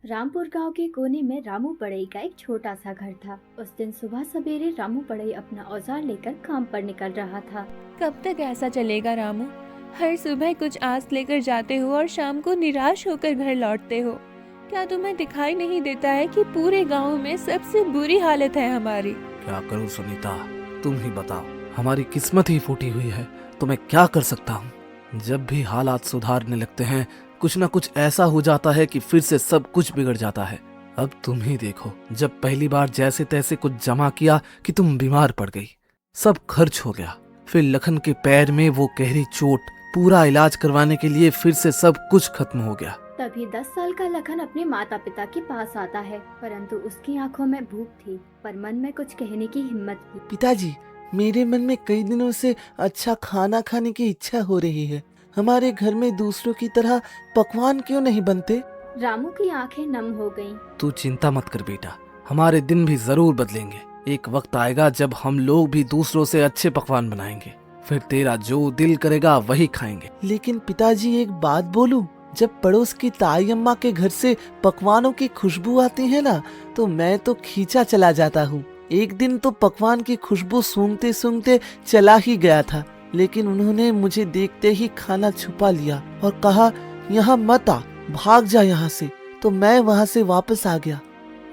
रामपुर गांव के कोने में रामू पड़ई का एक छोटा सा घर था। उस दिन सुबह सवेरे रामू पड़ई अपना औजार लेकर काम पर निकल रहा था। कब तक ऐसा चलेगा रामू? हर सुबह कुछ आस लेकर जाते हो और शाम को निराश होकर घर लौटते हो। क्या तुम्हें दिखाई नहीं देता है कि पूरे गांव में सबसे बुरी हालत है हमारी? क्या करूं सुनीता, तुम ही बताओ। हमारी किस्मत ही फूटी हुई है, तो मैं क्या कर सकता हूँ। जब भी हालात सुधारने लगते हैं, कुछ ना कुछ ऐसा हो जाता है कि फिर से सब कुछ बिगड़ जाता है। अब तुम ही देखो, जब पहली बार जैसे तैसे कुछ जमा किया कि तुम बीमार पड़ गई, सब खर्च हो गया। फिर लखन के पैर में वो गहरी चोट, पूरा इलाज करवाने के लिए फिर से सब कुछ खत्म हो गया। तभी 10 साल का लखन अपने माता पिता के पास आता है, परंतु उसकी आंखों में भूख थी, पर मन में कुछ कहने की हिम्मत भी। पिताजी, मेरे मन में कई दिनों से अच्छा खाना खाने की इच्छा हो रही है। हमारे घर में दूसरों की तरह पकवान क्यों नहीं बनते? रामू की आंखें नम हो गईं। तू चिंता मत कर बेटा, हमारे दिन भी जरूर बदलेंगे। एक वक्त आएगा जब हम लोग भी दूसरों से अच्छे पकवान बनाएंगे, फिर तेरा जो दिल करेगा वही खाएंगे। लेकिन पिताजी, एक बात बोलूं, जब पड़ोस की ताई अम्मा के घर से पकवानों की खुशबू आती है ना, तो मैं तो खींचा चला जाता हूँ। एक दिन तो पकवान की खुशबू सूंघते सूंघते चला ही गया था, लेकिन उन्होंने मुझे देखते ही खाना छुपा लिया और कहा, यहाँ मत आ, भाग जा यहाँ से। तो मैं वहाँ से वापस आ गया।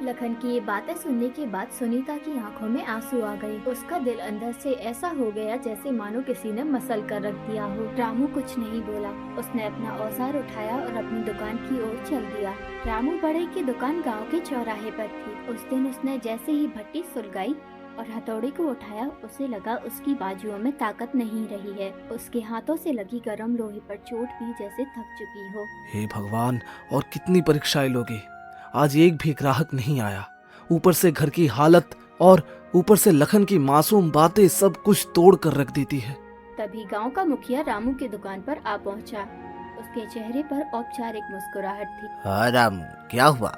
लखन की ये बातें सुनने के बाद सुनीता की आंखों में आंसू आ गए। उसका दिल अंदर से ऐसा हो गया जैसे मानो किसी ने मसल कर रख दिया हो। रामू कुछ नहीं बोला। उसने अपना औजार उठाया और अपनी दुकान की ओर चल दिया। रामू बड़े की दुकान गांव के चौराहे पर थी। उस दिन उसने जैसे ही भट्टी सुलगाई और हथौड़े को उठाया, उसे लगा उसकी बाजुओं में ताकत नहीं रही है। उसके हाथों से लगी गर्म लोहे पर चोट भी जैसे थक चुकी हो। हे भगवान, और कितनी परीक्षाएं लोगे। आज एक भी ग्राहक नहीं आया। ऊपर से घर की हालत और ऊपर से लखन की मासूम बातें सब कुछ तोड़ कर रख देती है। तभी गांव का मुखिया रामू की दुकान पर आ पहुंचा। उसके चेहरे पर औपचारिक मुस्कुराहट थी। हाँ राम, क्या हुआ?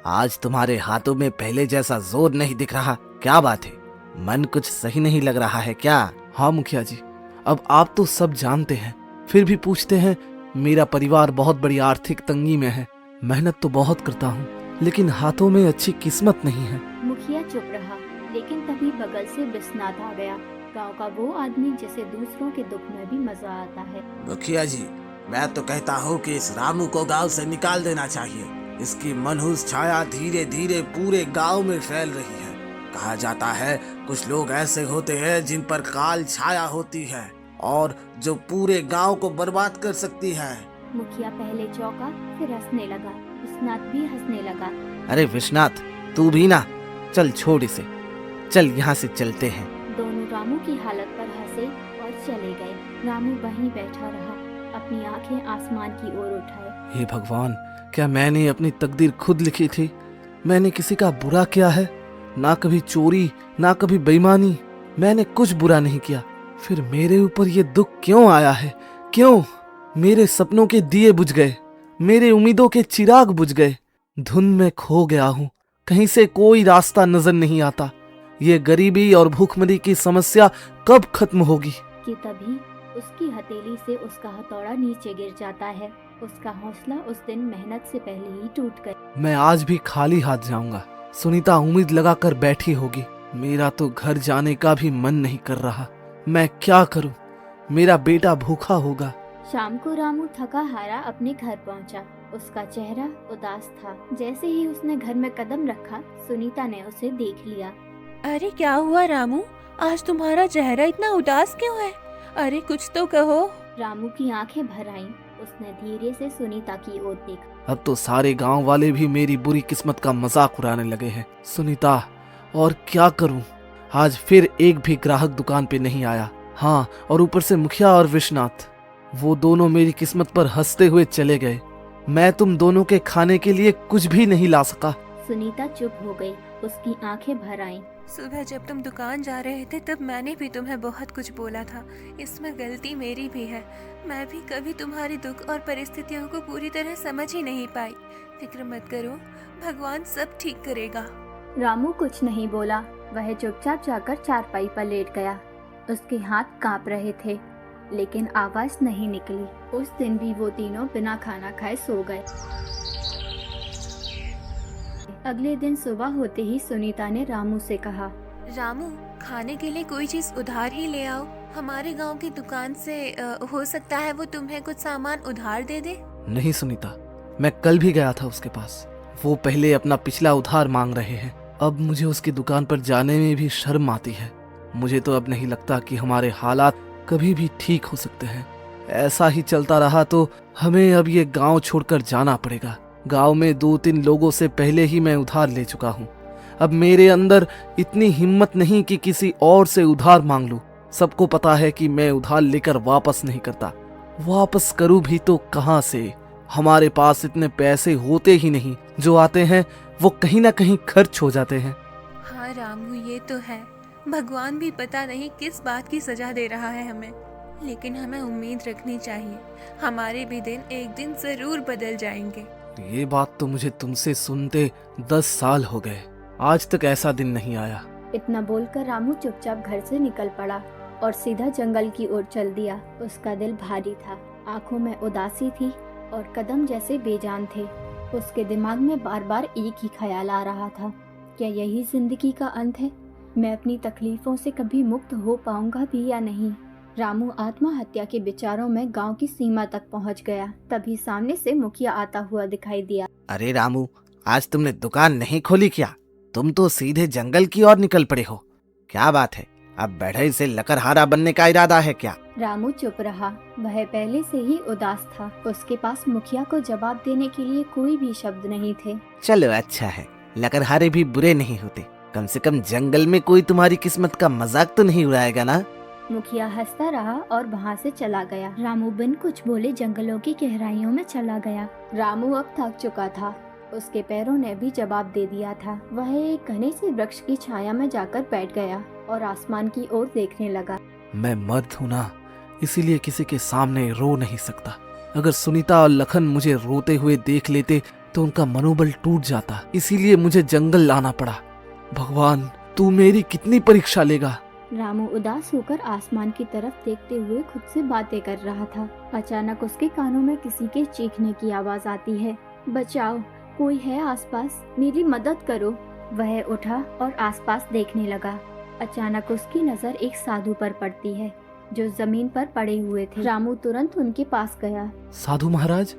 आज तुम्हारे हाथों में पहले जैसा जोर नहीं दिख रहा, क्या बात है? मन कुछ सही नहीं लग रहा है क्या? हाँ मुखिया जी, अब आप तो सब जानते हैं, फिर भी पूछते हैं। मेरा परिवार बहुत बड़ी आर्थिक तंगी में है। मेहनत तो बहुत करता हूँ, लेकिन हाथों में अच्छी किस्मत नहीं है। मुखिया चुप रहा, लेकिन तभी बगल से बिस्नात आ गया। गांव का वो आदमी जिसे दूसरों के दुख में भी मजा आता है। मुखिया जी, मैं तो कहता हूँ कि इस रामू को गांव से निकाल देना चाहिए। इसकी मनहूस छाया धीरे धीरे पूरे गांव में फैल रही है। कहा जाता है कुछ लोग ऐसे होते हैं जिन पर काल छाया होती है और जो पूरे गांव को बर्बाद कर सकती है। मुखिया पहले चौंका, फिर हंसने लगा। विश्वनाथ भी हंसने लगा। अरे विश्वनाथ, तू भी ना, चल छोड़ इसे, चल यहाँ से चलते हैं। दोनों रामू की हालत पर हंसे और चले गए। रामू वहीं बैठा रहा, अपनी आंखें आसमान की ओर उठाए। हे भगवान, क्या मैंने अपनी तकदीर खुद लिखी थी? मैंने किसी का बुरा किया है? ना कभी चोरी, ना कभी बेईमानी। मैंने कुछ बुरा नहीं किया, फिर मेरे ऊपर ये दुख क्यों आया है? क्यों? मेरे सपनों के दिए बुझ गए, मेरे उम्मीदों के चिराग बुझ गए। धुन में खो गया हूँ, कहीं से कोई रास्ता नजर नहीं आता। ये गरीबी और भूखमरी की समस्या कब खत्म होगी? कि तभी उसकी हथेली से उसका हथौड़ा नीचे गिर जाता है। उसका हौसला उस दिन मेहनत से पहले ही टूट गया। मैं आज भी खाली हाथ जाऊंगा। सुनीता उम्मीद लगाकर बैठी होगी। मेरा तो घर जाने का भी मन नहीं कर रहा। मैं क्या करूं? मेरा बेटा भूखा होगा। शाम को रामू थका हारा अपने घर पहुंचा। उसका चेहरा उदास था। जैसे ही उसने घर में कदम रखा, सुनीता ने उसे देख लिया। अरे क्या हुआ रामू? आज तुम्हारा चेहरा इतना उदास क्यों है? अरे कुछ तो कहो। रामू की आंखें भर आईं। उसने धीरे से सुनीता की ओर देखा। अब तो सारे गांव वाले भी मेरी बुरी किस्मत का मजाक उड़ाने लगे हैं। सुनीता, और क्या करूं? आज फिर एक भी ग्राहक दुकान पे नहीं आया। हाँ, और ऊपर से मुखिया और विश्वनाथ, वो दोनों मेरी किस्मत पर हंसते हुए चले गए। मैं तुम दोनों के खाने के लिए कुछ भी नहीं ला सका। सुनीता चुप हो गई। उसकी आंखें भर आईं। सुबह जब तुम दुकान जा रहे थे तब मैंने भी तुम्हें बहुत कुछ बोला था। इसमें गलती मेरी भी है। मैं भी कभी तुम्हारी दुख और परिस्थितियों को पूरी तरह समझ ही नहीं पाई। फिक्र मत करो, भगवान सब ठीक करेगा। रामू कुछ नहीं बोला। वह चुपचाप जाकर चारपाई पर लेट गया। उसके हाथ कांप रहे थे, लेकिन आवाज नहीं निकली। उस दिन भी वो तीनों बिना खाना खाए सो गए। अगले दिन सुबह होते ही सुनीता ने रामू से कहा, रामू, खाने के लिए कोई चीज उधार ही ले आओ। हमारे गांव की दुकान से हो सकता है वो तुम्हें कुछ सामान उधार दे दे। नहीं सुनीता, मैं कल भी गया था उसके पास। वो पहले अपना पिछला उधार मांग रहे हैं। अब मुझे उसकी दुकान पर जाने में भी शर्म आती है। मुझे तो अब नहीं लगता कि हमारे हालात कभी भी ठीक हो सकते हैं। ऐसा ही चलता रहा तो हमें अब ये गांव छोड़कर जाना पड़ेगा। गांव में 2-3 लोगों से पहले ही मैं उधार ले चुका हूँ। अब मेरे अंदर इतनी हिम्मत नहीं कि किसी और से उधार मांग लूं। सबको पता है कि मैं उधार लेकर वापस नहीं करता। वापस करूं भी तो कहां से? हमारे पास इतने पैसे होते ही नहीं। जो आते हैं वो कहीं ना कहीं खर्च हो जाते हैं। हाँ रामू, ये तो है। भगवान भी पता नहीं किस बात की सजा दे रहा है हमें, लेकिन हमें उम्मीद रखनी चाहिए। हमारे भी दिन एक दिन जरूर बदल जाएंगे। ये बात तो मुझे तुमसे सुनते 10 साल हो गए। आज तक ऐसा दिन नहीं आया। इतना बोलकर रामू चुपचाप घर से निकल पड़ा और सीधा जंगल की ओर चल दिया। उसका दिल भारी था, आंखों में उदासी थी और कदम जैसे बेजान थे। उसके दिमाग में बार बार एक ही ख्याल आ रहा था, क्या यही जिंदगी का अंत है? मैं अपनी तकलीफों से कभी मुक्त हो पाऊंगा भी या नहीं? रामू आत्महत्या के विचारों में गांव की सीमा तक पहुंच गया। तभी सामने से मुखिया आता हुआ दिखाई दिया। अरे रामू, आज तुमने दुकान नहीं खोली क्या? तुम तो सीधे जंगल की ओर निकल पड़े हो। क्या बात है? अब बढ़ई से लकड़हारा बनने का इरादा है क्या? रामू चुप रहा। वह पहले से ही उदास था। उसके पास मुखिया को जवाब देने के लिए कोई भी शब्द नहीं थे। चलो अच्छा है, लकड़हारे भी बुरे नहीं होते। कम से कम जंगल में कोई तुम्हारी किस्मत का मजाक तो नहीं उड़ाएगा ना? मुखिया हंसता रहा और वहाँ से चला गया। रामू बिन कुछ बोले जंगलों की गहराइयों में चला गया। रामू अब थक चुका था। उसके पैरों ने भी जवाब दे दिया था। वह एक घने से वृक्ष की छाया में जाकर बैठ गया और आसमान की ओर देखने लगा। मैं मर्द हूं ना, इसीलिए किसी के सामने रो नहीं सकता। अगर सुनीता और लखन मुझे रोते हुए देख लेते तो उनका मनोबल टूट जाता। इसीलिए मुझे जंगल लाना पड़ा। भगवान, तू मेरी कितनी परीक्षा लेगा? रामू उदास होकर आसमान की तरफ देखते हुए खुद से बातें कर रहा था। अचानक उसके कानों में किसी के चीखने की आवाज आती है। बचाओ, कोई है आसपास, मेरी मदद करो। वह उठा और आसपास देखने लगा। अचानक उसकी नजर एक साधु पर पड़ती है जो जमीन पर पड़े हुए थे। रामू तुरंत उनके पास गया। साधु महाराज,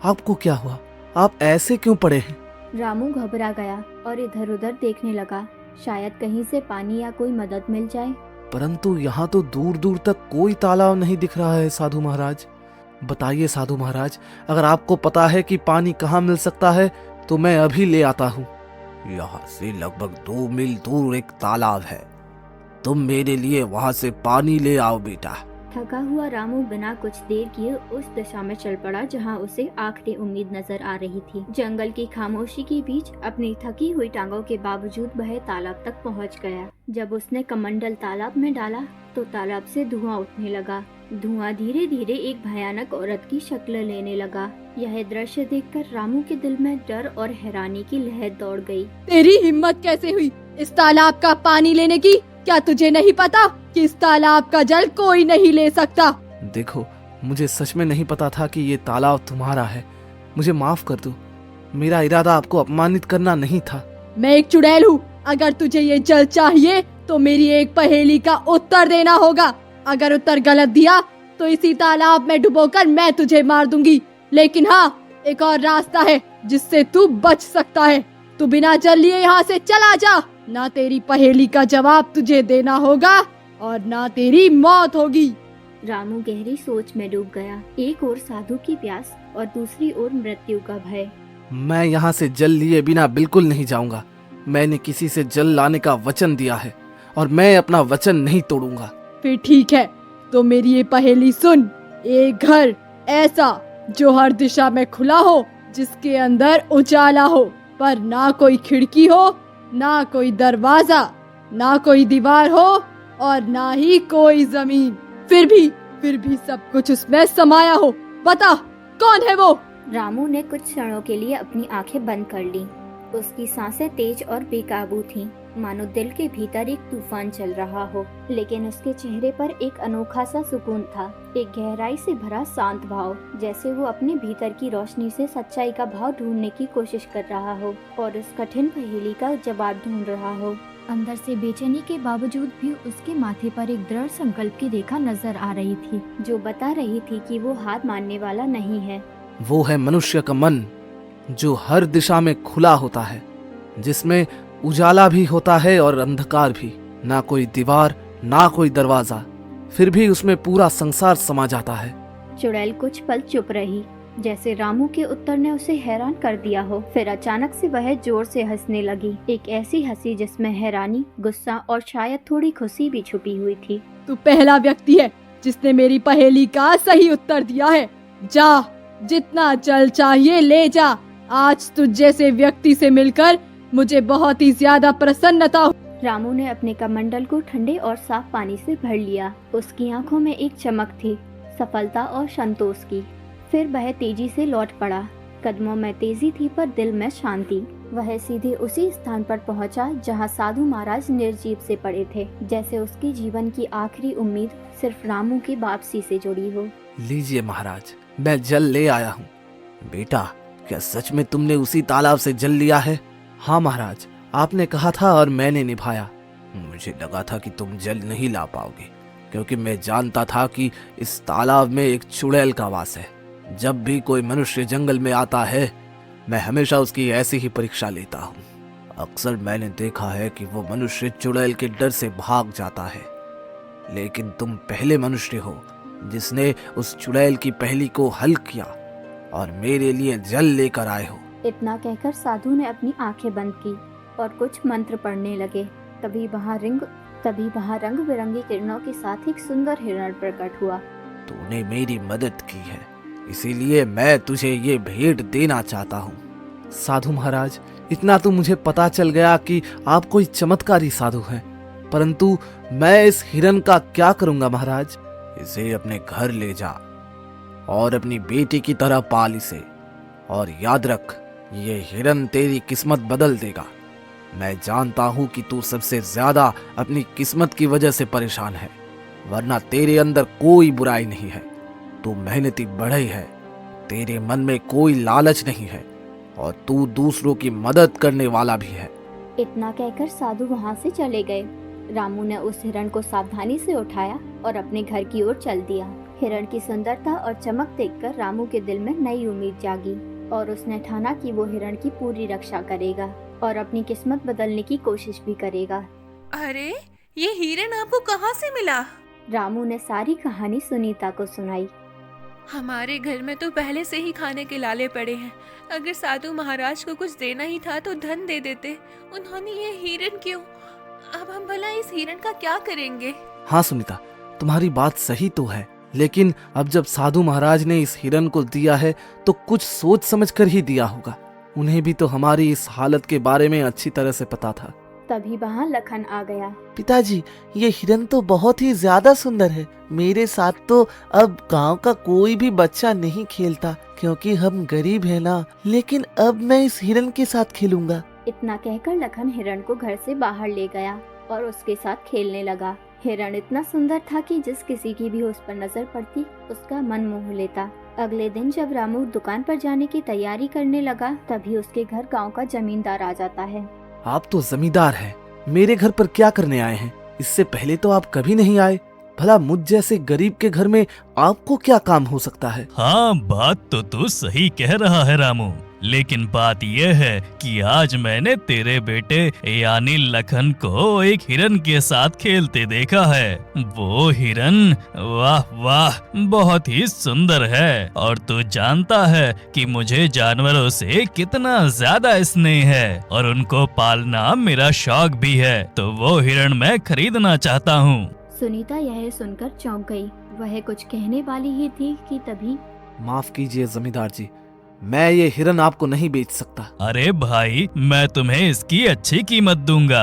आपको क्या हुआ? आप ऐसे क्यों पड़े हैं? रामू घबरा गया और इधर उधर देखने लगा, शायद कहीं से पानी या कोई मदद मिल जाए। परंतु यहाँ तो दूर दूर तक कोई तालाब नहीं दिख रहा है साधु महाराज। बताइए साधु महाराज, अगर आपको पता है कि पानी कहाँ मिल सकता है तो मैं अभी ले आता हूँ। यहाँ से लगभग 2 मील दूर एक तालाब है। तुम मेरे लिए वहाँ से पानी ले आओ बेटा। थका हुआ रामू बिना कुछ देर किए उस दिशा में चल पड़ा जहां उसे आखिरी उम्मीद नजर आ रही थी। जंगल की खामोशी के बीच अपनी थकी हुई टांगों के बावजूद वह तालाब तक पहुंच गया। जब उसने कमंडल तालाब में डाला तो तालाब से धुआं उठने लगा। धुआं धीरे धीरे एक भयानक औरत की शक्ल लेने लगा। यह दृश्य देखकर रामू के दिल में डर और हैरानी की लहर दौड़ गई। तेरी हिम्मत कैसे हुई इस तालाब का पानी लेने की? क्या तुझे नहीं पता कि इस तालाब का जल कोई नहीं ले सकता? देखो, मुझे सच में नहीं पता था कि ये तालाब तुम्हारा है। मुझे माफ कर दो। मेरा इरादा आपको अपमानित करना नहीं था। मैं एक चुड़ैल हूँ। अगर तुझे ये जल चाहिए तो मेरी एक पहेली का उत्तर देना होगा। अगर उत्तर गलत दिया तो इसी तालाब में डुबोकर मैं तुझे मार दूंगी। लेकिन हाँ, एक और रास्ता है जिससे तू बच सकता है। तू बिना जल लिए यहाँ से चला जा। ना तेरी पहेली का जवाब तुझे देना होगा और ना तेरी मौत होगी। रामू गहरी सोच में डूब गया। एक ओर साधु की प्यास और दूसरी ओर मृत्यु का भय। मैं यहाँ से जल लिए बिना बिल्कुल नहीं जाऊंगा। मैंने किसी से जल लाने का वचन दिया है और मैं अपना वचन नहीं तोड़ूंगा। फिर ठीक है, तो मेरी ये पहेली सुन। एक घर ऐसा जो हर दिशा में खुला हो, जिसके अंदर उजाला हो, पर ना कोई खिड़की हो, ना कोई दरवाजा, ना कोई दीवार हो और ना ही कोई जमीन। फिर भी सब कुछ उसमें समाया हो। बता, कौन है वो? रामू ने कुछ क्षणों के लिए अपनी आंखें बंद कर ली। उसकी सांसें तेज और बेकाबू थीं। मानो दिल के भीतर एक तूफान चल रहा हो, लेकिन उसके चेहरे पर एक अनोखा सा सुकून था, एक गहराई से भरा शांत भाव, जैसे वो अपने भीतर की रोशनी से सच्चाई का भाव ढूंढने की कोशिश कर रहा हो और उस कठिन पहेली का जवाब ढूंढ रहा हो। अंदर से बेचैनी के बावजूद भी उसके माथे पर एक दृढ़ संकल्प की रेखा नजर आ रही थी, जो बता रही थी कि वो हार मानने वाला नहीं है। वो है मनुष्य का मन, जो हर दिशा में खुला होता है, जिसमें उजाला भी होता है और अंधकार भी। ना कोई दीवार, ना कोई दरवाजा, फिर भी उसमें पूरा संसार समा जाता है। चुड़ैल कुछ पल चुप रही, जैसे रामू के उत्तर ने उसे हैरान कर दिया हो। फिर अचानक से वह जोर से हंसने लगी, एक ऐसी हंसी जिसमें हैरानी, गुस्सा और शायद थोड़ी खुशी भी छुपी हुई थी। तू पहला व्यक्ति है जिसने मेरी पहेली का सही उत्तर दिया है। जा, जितना जल चाहिए ले जा। आज तुझ जैसे व्यक्ति से मिलकर मुझे बहुत ही ज्यादा प्रसन्नता हुई। रामू ने अपने कमंडल को ठंडे और साफ पानी से भर लिया। उसकी आंखों में एक चमक थी, सफलता और संतोष की। फिर वह तेजी से लौट पड़ा। कदमों में तेजी थी पर दिल में शांति। वह सीधे उसी स्थान पर पहुंचा जहां साधु महाराज निर्जीव से पड़े थे, जैसे उसके जीवन की आखिरी उम्मीद सिर्फ रामू की वापसी से जुड़ी हो। लीजिए महाराज, मैं जल ले आया हूँ। बेटा, क्या सच में तुमने उसी तालाब से जल लिया है? हाँ महाराज, आपने कहा था और मैंने निभाया। मुझे लगा था कि तुम जल नहीं ला पाओगे, क्योंकि मैं जानता था कि इस तालाब में एक चुड़ैल का वास है। जब भी कोई मनुष्य जंगल में आता है, मैं हमेशा उसकी ऐसी ही परीक्षा लेता हूँ। अक्सर मैंने देखा है कि वो मनुष्य चुड़ैल के डर से भाग जाता है, लेकिन तुम पहले मनुष्य हो जिसने उस चुड़ैल की पहेली को हल किया और मेरे लिए जल लेकर आए हो। इतना कहकर साधु ने अपनी आंखें बंद की और कुछ मंत्र पढ़ने लगे। तभी वहाँ रंग बिरंगी किरणों के साथ एक सुंदर हिरण प्रकट हुआ। तूने मेरी मदद की है, इसीलिए मैं तुझे ये भेंट देना चाहता हूँ। साधु महाराज, इतना तो मुझे पता चल गया कि आप कोई चमत्कारी साधु हैं, परंतु मैं इस हिरण का क्या करूँगा महाराज? इसे अपने घर ले जा और अपनी बेटी की तरह पाल इसे, और याद रख, ये हिरण तेरी किस्मत बदल देगा। मैं जानता हूँ कि तू सबसे ज्यादा अपनी किस्मत की वजह से परेशान है, वरना तेरे अंदर कोई बुराई नहीं है। तू मेहनती बढ़ई है, तेरे मन में कोई लालच नहीं है और तू दूसरों की मदद करने वाला भी है। इतना कहकर साधु वहाँ से चले गए। रामू ने उस हिरण को सावधानी से उठाया और अपने घर की ओर चल दिया। हिरण की सुंदरता और चमक देखकर रामू के दिल में नई उम्मीद जागी और उसने ठाना कि वो हिरण की पूरी रक्षा करेगा और अपनी किस्मत बदलने की कोशिश भी करेगा। अरे, ये हिरण आपको कहाँ से मिला? रामू ने सारी कहानी सुनीता को सुनाई। हमारे घर में तो पहले से ही खाने के लाले पड़े हैं। अगर साधु महाराज को कुछ देना ही था तो धन दे देते। उन्होंने ये हिरण क्यों? अब हम भला इस हिरण का क्या करेंगे? हाँ सुनीता, तुम्हारी बात सही तो है, लेकिन अब जब साधु महाराज ने इस हिरण को दिया है तो कुछ सोच समझ कर ही दिया होगा। उन्हें भी तो हमारी इस हालत के बारे में अच्छी तरह से पता था। तभी वहाँ लखन आ गया। पिताजी, ये हिरण तो बहुत ही ज्यादा सुंदर है। मेरे साथ तो अब गांव का कोई भी बच्चा नहीं खेलता, क्योंकि हम गरीब हैं ना। लेकिन अब मैं इस हिरण के साथ खेलूंगा। इतना कहकर लखन हिरण को घर से बाहर ले गया और उसके साथ खेलने लगा। हिरण इतना सुंदर था कि जिस किसी की भी उस पर नजर पड़ती उसका मन मोह लेता। अगले दिन जब रामू दुकान पर जाने की तैयारी करने लगा, तभी उसके घर गांव का जमींदार आ जाता है। आप तो जमींदार हैं, मेरे घर पर क्या करने आए हैं? इससे पहले तो आप कभी नहीं आए। भला मुझ जैसे गरीब के घर में आपको क्या काम हो सकता है? हाँ, बात तो तू सही कह रहा है रामू, लेकिन बात यह है कि आज मैंने तेरे बेटे यानी लखन को एक हिरण के साथ खेलते देखा है। वो हिरण वाह वाह बहुत ही सुंदर है, और तू जानता है कि मुझे जानवरों से कितना ज्यादा स्नेह है और उनको पालना मेरा शौक भी है, तो वो हिरण मैं खरीदना चाहता हूँ। सुनीता यह सुनकर चौंक गई। वह कुछ कहने वाली ही थी कि तभी माफ कीजिए जमींदार जी, मैं ये हिरण आपको नहीं बेच सकता। अरे भाई, मैं तुम्हें इसकी अच्छी कीमत दूंगा।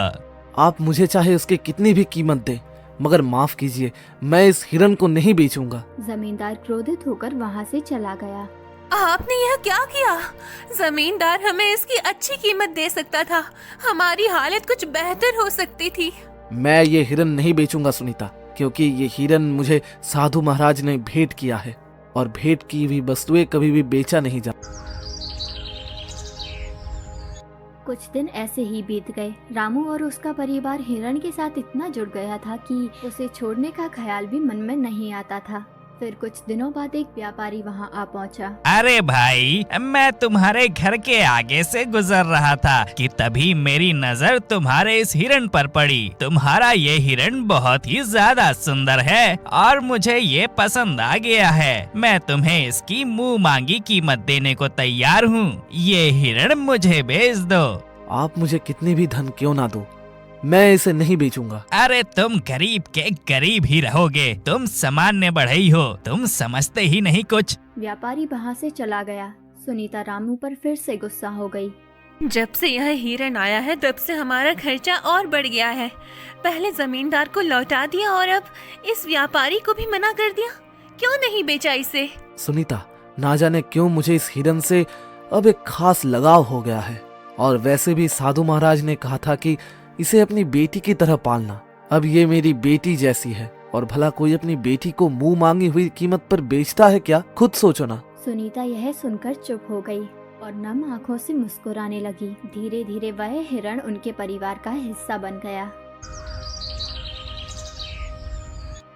आप मुझे चाहे उसकी कितनी भी कीमत दें, मगर माफ कीजिए, मैं इस हिरण को नहीं बेचूंगा। जमींदार क्रोधित होकर वहाँ से चला गया। आपने यह क्या किया? जमींदार हमें इसकी अच्छी कीमत दे सकता था, हमारी हालत कुछ बेहतर हो सकती थी। मैं ये हिरन नहीं बेचूंगा सुनीता, क्योंकि ये हिरन मुझे साधु महाराज ने भेंट किया है और भेंट की हुई वस्तुएं कभी भी बेचा नहीं जा। कुछ दिन ऐसे ही बीत गए। रामू और उसका परिवार हिरण के साथ इतना जुड़ गया था कि उसे छोड़ने का ख्याल भी मन में नहीं आता था। फिर कुछ दिनों बाद एक व्यापारी वहां आ पहुंचा। अरे भाई, मैं तुम्हारे घर के आगे से गुजर रहा था कि तभी मेरी नजर तुम्हारे इस हिरण पर पड़ी। तुम्हारा ये हिरण बहुत ही ज्यादा सुंदर है और मुझे ये पसंद आ गया है। मैं तुम्हें इसकी मुंह मांगी कीमत देने को तैयार हूँ। ये हिरण मुझे बेच दो। आप मुझे कितनी भी धन क्यों ना दो, मैं इसे नहीं बेचूंगा। अरे तुम गरीब के गरीब ही रहोगे। तुम सामान्य बढ़ई हो, तुम समझते ही नहीं कुछ। व्यापारी वहां से चला गया। सुनीता रामू पर फिर से गुस्सा हो गई। जब से यह हिरन आया है तब से हमारा खर्चा और बढ़ गया है। पहले जमींदार को लौटा दिया और अब इस व्यापारी को भी मना कर दिया। क्यों नहीं बेचा इसे? सुनीता, ना जाने क्यों मुझे इस हिरन से अब एक खास लगाव हो गया है। और वैसे भी साधु महाराज ने कहा था कि इसे अपनी बेटी की तरह पालना। अब ये मेरी बेटी जैसी है, और भला कोई अपनी बेटी को मुंह मांगी हुई कीमत पर बेचता है क्या? खुद सोचो ना। सुनीता यह सुनकर चुप हो गई और नम आंखों से मुस्कुराने लगी। धीरे धीरे वह हिरण उनके परिवार का हिस्सा बन गया।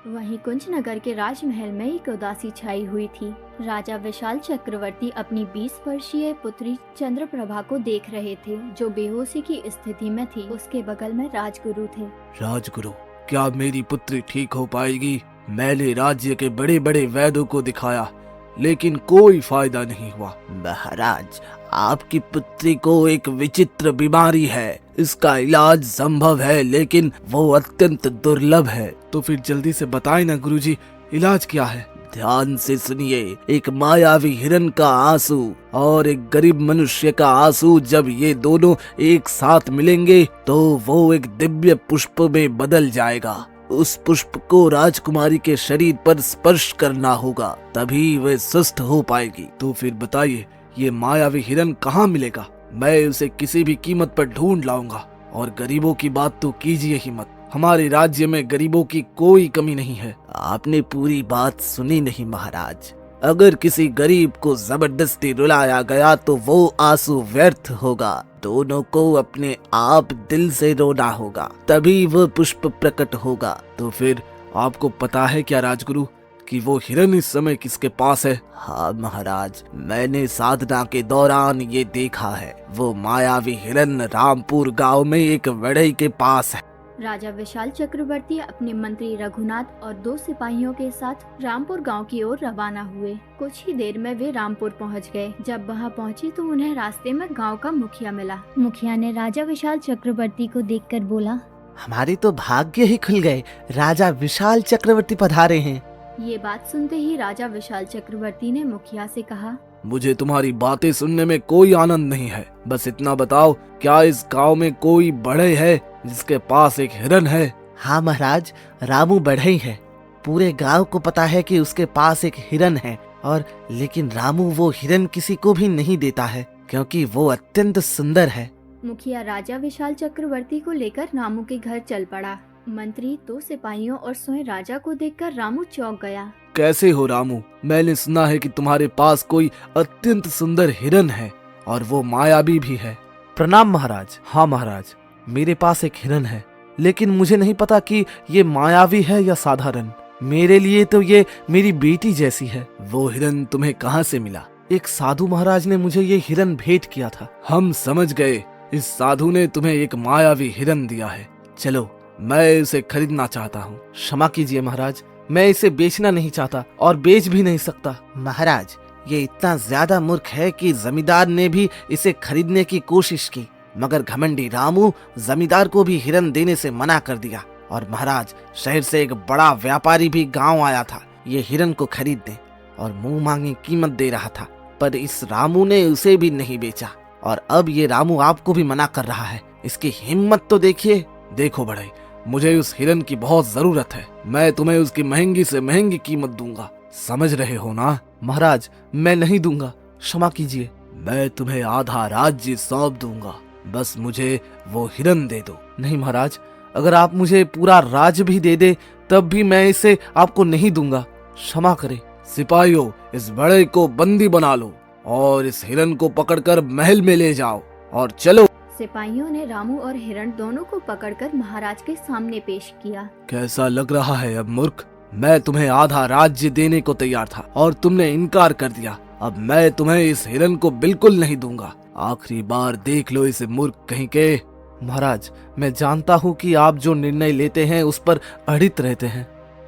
वहीं कुंज नगर के राजमहल में एक उदासी छाई हुई थी। राजा विशाल चक्रवर्ती अपनी 20 वर्षीय पुत्री चंद्रप्रभा को देख रहे थे, जो बेहोशी की स्थिति में थी। उसके बगल में राजगुरु थे। राजगुरु, क्या मेरी पुत्री ठीक हो पाएगी? मैंने राज्य के बड़े बड़े वैद्यों को दिखाया, लेकिन कोई फायदा नहीं हुआ। महाराज, आपकी पुत्री को एक विचित्र बीमारी है। इसका इलाज संभव है, लेकिन वो अत्यंत दुर्लभ है। तो फिर जल्दी से बताएं ना गुरुजी, इलाज क्या है? ध्यान से सुनिए। एक मायावी हिरन का आंसू और एक गरीब मनुष्य का आंसू, जब ये दोनों एक साथ मिलेंगे तो वो एक दिव्य पुष्प में बदल जाएगा। उस पुष्प को राजकुमारी के शरीर पर स्पर्श करना होगा, तभी वह सुस्त हो पाएगी। तो फिर बताइए, ये मायावी हिरन कहाँ मिलेगा? मैं उसे किसी भी कीमत पर ढूंढ लाऊंगा। और गरीबों की बात तो कीजिए ही मत। हमारे राज्य में गरीबों की कोई कमी नहीं है। आपने पूरी बात सुनी नहीं महाराज। अगर किसी गरीब को जबरदस्ती रुलाया गया तो वो आंसू व्यर्थ होगा। दोनों को अपने आप दिल से रोना होगा, तभी वह पुष्प प्रकट होगा। तो फिर आपको पता है क्या राजगुरु कि वो हिरन इस समय किसके पास है? हाँ महाराज, मैंने साधना के दौरान ये देखा है। वो मायावी हिरन रामपुर गांव में एक बढ़ई के पास है। राजा विशाल चक्रवर्ती अपने मंत्री रघुनाथ और 2 सिपाहियों के साथ रामपुर गांव की ओर रवाना हुए। कुछ ही देर में वे रामपुर पहुंच गए। जब वहां पहुंचे तो उन्हें रास्ते में गांव का मुखिया मिला। मुखिया ने राजा विशाल चक्रवर्ती को देखकर बोला, हमारे तो भाग्य ही खुल गए, राजा विशाल चक्रवर्ती पधारे हैं। ये बात सुनते ही राजा विशाल चक्रवर्ती ने मुखिया से कहा, मुझे तुम्हारी बातें सुनने में कोई आनंद नहीं है। बस इतना बताओ, क्या इस गांव में कोई बढ़ई है जिसके पास एक हिरन है? हाँ महाराज, रामू बढ़ई है। पूरे गांव को पता है कि उसके पास एक हिरन है, और लेकिन रामू वो हिरन किसी को भी नहीं देता है, क्योंकि वो अत्यंत सुंदर है। मुखिया राजा विशाल चक्रवर्ती को लेकर रामू के घर चल पड़ा। मंत्री 2 सिपाहियों और स्वयं राजा को देखकर रामू चौंक गया। कैसे हो रामू? मैंने सुना है कि तुम्हारे पास कोई अत्यंत सुंदर हिरन है और वो मायावी भी है। प्रणाम महाराज। हाँ महाराज, मेरे पास एक हिरन है, लेकिन मुझे नहीं पता कि ये मायावी है या साधारण। मेरे लिए तो ये मेरी बेटी जैसी है। वो हिरन तुम्हें कहाँ से मिला? एक साधु महाराज ने मुझे ये हिरन भेंट किया था। हम समझ गए, इस साधु ने तुम्हें एक मायावी हिरन दिया है। चलो, मैं इसे खरीदना चाहता हूँ। क्षमा कीजिए महाराज, मैं इसे बेचना नहीं चाहता और बेच भी नहीं सकता। महाराज, ये इतना ज्यादा मूर्ख है कि जमींदार ने भी इसे खरीदने की कोशिश की, मगर घमंडी रामू जमींदार को भी हिरन देने से मना कर दिया। और महाराज, शहर से एक बड़ा व्यापारी भी गांव आया था ये हिरन को खरीदने, और मुंह मांगी कीमत दे रहा था, पर इस रामू ने उसे भी नहीं बेचा। और अब ये रामू आपको भी मना कर रहा है। इसकी हिम्मत तो देखिए। देखो बढ़ई, मुझे उस हिरन की बहुत जरूरत है। मैं तुम्हें उसकी महंगी से महंगी कीमत दूंगा, समझ रहे हो ना? महाराज, मैं नहीं दूंगा। क्षमा कीजिए। मैं तुम्हें आधा राज्य सौंप दूंगा, बस मुझे वो हिरन दे दो। नहीं महाराज, अगर आप मुझे पूरा राज भी दे दे तब भी मैं इसे आपको नहीं दूंगा। क्षमा करें। सिपाहियों, इस बड़े को बंदी बना लो और इस हिरन को पकड़कर महल में ले जाओ और चलो। सिपाहियों ने रामू और हिरण दोनों को पकड़कर महाराज के सामने पेश किया। कैसा लग रहा है अब मूर्ख? मैं तुम्हें आधा राज्य देने को तैयार था और तुमने इनकार कर दिया। अब मैं तुम्हें इस हिरन को बिल्कुल नहीं दूंगा। आखिरी बार देख लो इसे, मूर्ख कहीं के। महाराज, मैं जानता हूँ कि आप जो निर्णय लेते हैं उस पर अड़ित रहते हैं।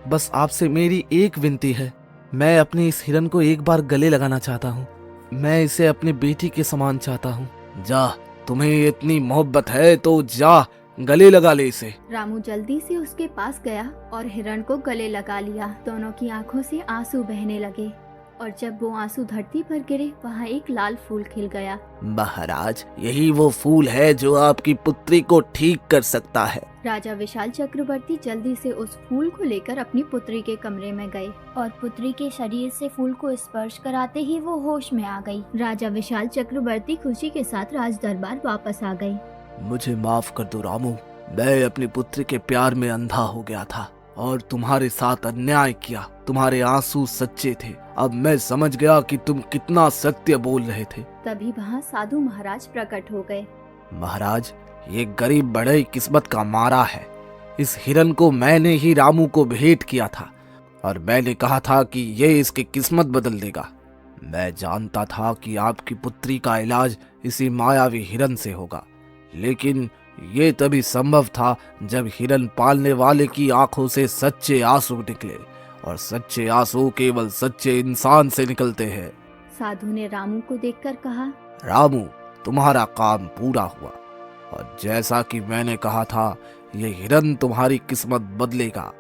बस आपसे मेरी एक विनती है, मैं अपने इस हिरन को एक बार गले लगाना चाहता हूँ। मैं इसे अपनी बेटी के समान चाहता हूँ। जा, तुम्हें इतनी मोहब्बत है तो जा, गले लगा ले इसे। रामू जल्दी से उसके पास गया और हिरण को गले लगा लिया। दोनों की आंखों से आंसू बहने लगे और जब वो आंसू धरती पर गिरे वहाँ एक लाल फूल खिल गया। महाराज, यही वो फूल है जो आपकी पुत्री को ठीक कर सकता है। राजा विशाल चक्रवर्ती जल्दी से उस फूल को लेकर अपनी पुत्री के कमरे में गए और पुत्री के शरीर से फूल को स्पर्श कराते ही वो होश में आ गई। राजा विशाल चक्रवर्ती खुशी के साथ राज दरबार वापस आ गए। मुझे माफ कर दो रामू, मैं अपनी पुत्री के प्यार में अंधा हो गया था और तुम्हारे साथ अन्याय किया। तुम्हारे आंसू सच्चे थे। अब मैं समझ गया कि तुम कितना सत्य बोल रहे थे। तभी वहाँ साधु महाराज प्रकट हो गए। महाराज, ये गरीब बड़े किस्मत का मारा है। इस हिरन को मैंने ही रामू को भेंट किया था और मैंने कहा था कि ये इसकी किस्मत बदल देगा। मैं जानता था कि आपकी पुत्री का इलाज इसी मायावी हिरन से होगा, लेकिन ये तभी संभव था जब हिरन पालने वाले की आंखों से सच्चे आंसू निकले, और सच्चे आंसू केवल सच्चे इंसान से निकलते हैं। साधु ने रामू को देखकर कहा, रामू, तुम्हारा काम पूरा हुआ और जैसा कि मैंने कहा था, ये हिरन तुम्हारी किस्मत बदलेगा।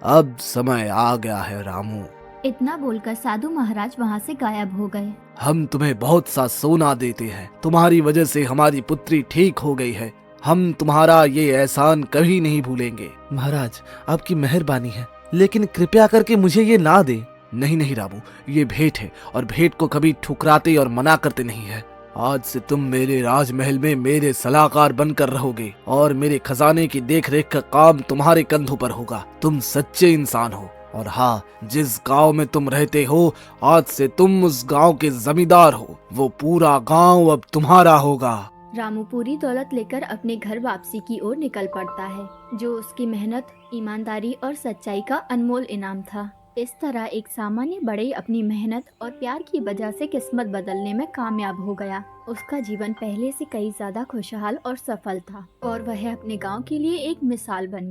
अब समय आ गया है रामू। इतना बोलकर साधु महाराज वहाँ से गायब हो गए। हम तुम्हें बहुत सा सोना देते हैं। तुम्हारी वजह से हमारी पुत्री ठीक हो गई है। हम तुम्हारा ये एहसान कभी नहीं भूलेंगे। महाराज, आपकी मेहरबानी है, लेकिन कृपया करके मुझे ये ना दे। नहीं नहीं रामू, ये भेंट है और भेंट को कभी ठुकराते और मना करते नहीं है। आज से तुम मेरे राजमहल में मेरे सलाहकार बनकर रहोगे और मेरे खजाने की देखरेख का काम तुम्हारे कंधों पर होगा। तुम सच्चे इंसान हो और हाँ, जिस गांव में तुम रहते हो, आज से तुम उस गांव के जमींदार हो। वो पूरा गांव अब तुम्हारा होगा। रामू पूरी दौलत लेकर अपने घर वापसी की ओर निकल पड़ता है, जो उसकी मेहनत, ईमानदारी और सच्चाई का अनमोल इनाम था। इस तरह एक सामान्य बड़े अपनी मेहनत और प्यार की वजह से किस्मत बदलने में कामयाब हो गया। उसका जीवन पहले से कई ज्यादा खुशहाल और सफल था और वह अपने गांव के लिए एक मिसाल बन